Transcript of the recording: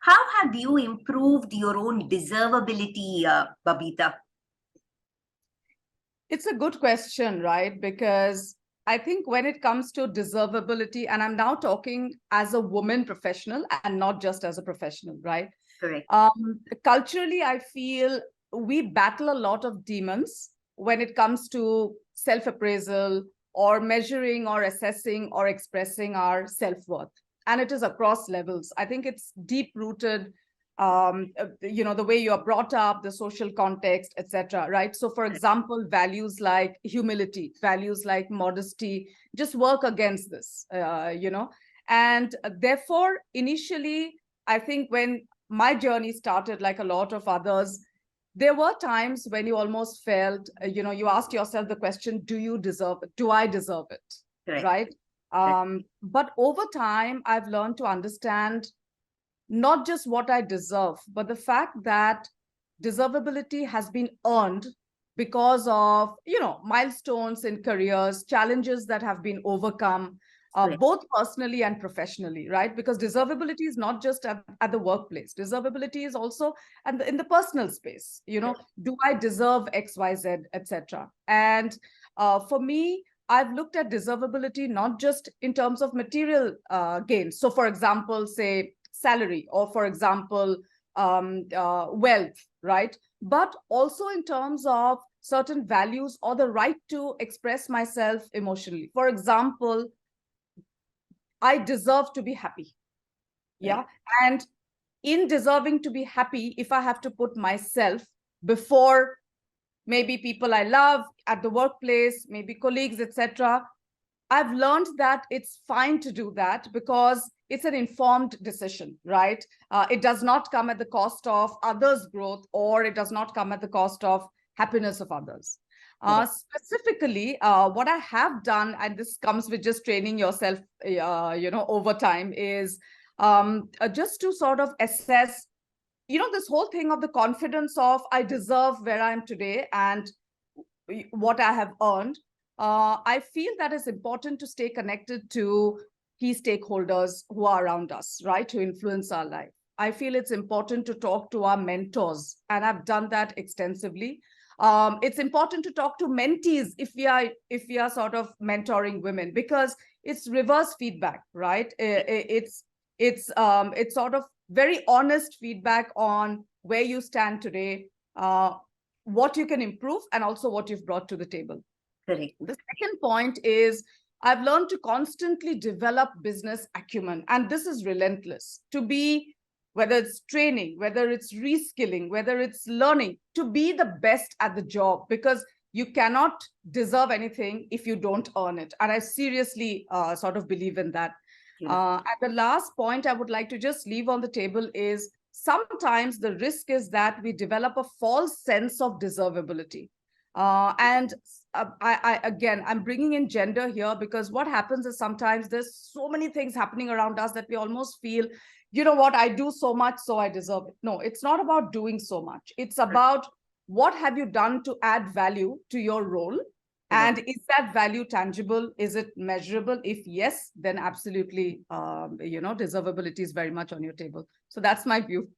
How have you improved your own deservability, Babita? It's a good question, right? Because I think when it comes to deservability, and I'm now talking as a woman professional and not just as a professional, right? Correct. Culturally, I feel we battle a lot of demons when it comes to self-appraisal or measuring or assessing or expressing our self-worth. And it is across levels. I think it's deep-rooted, the way you are brought up, the social context, etc. Right? So, for example, values like humility, values like modesty, just work against this, And therefore, initially, I think when my journey started, like a lot of others, there were times when you almost felt, you asked yourself the question, do I deserve it? Correct. Right? But over time, I've learned to understand not just what I deserve, but the fact that deservability has been earned because of, milestones in careers, challenges that have been overcome, both personally and professionally, right? Because deservability is not just at the workplace. Deservability is also in the personal space. Do I deserve X, Y, Z, etc. And for me, I've looked at deservability not just in terms of material gains. So, for example, say salary, or for example, wealth, right? But also in terms of certain values or the right to express myself emotionally. For example, I deserve to be happy. Yeah. And in deserving to be happy, if I have to put myself before maybe people I love at the workplace, maybe colleagues, etc., I've learned that it's fine to do that because it's an informed decision, right? It does not come at the cost of others' growth, or it does not come at the cost of happiness of others. Specifically, what I have done, and this comes with just training yourself, over time, is just to sort of assess, this whole thing of the confidence of I deserve where I am today and what I have earned. I feel that it's important to stay connected to key stakeholders who are around us, right, to influence our life. I feel it's important to talk to our mentors, and I've done that extensively. It's important to talk to mentees if we are sort of mentoring women, because it's reverse feedback, right? It's sort of very honest feedback on where you stand today, what you can improve, and also what you've brought to the table. Correct. The second point is I've learned to constantly develop business acumen, and this is relentless, to be, whether it's training, whether it's reskilling, whether it's learning, to be the best at the job, because you cannot deserve anything if you don't earn it. And I seriously sort of believe in that. And the last point I would like to just leave on the table is sometimes the risk is that we develop a false sense of deservability. I'm bringing in gender here, because what happens is sometimes there's so many things happening around us that we almost feel, you know what, I do so much, so I deserve it. No, it's not about doing so much. It's about what have you done to add value to your role? And is that value tangible? Is it measurable? If yes, then absolutely, deservability is very much on your table. So that's my view.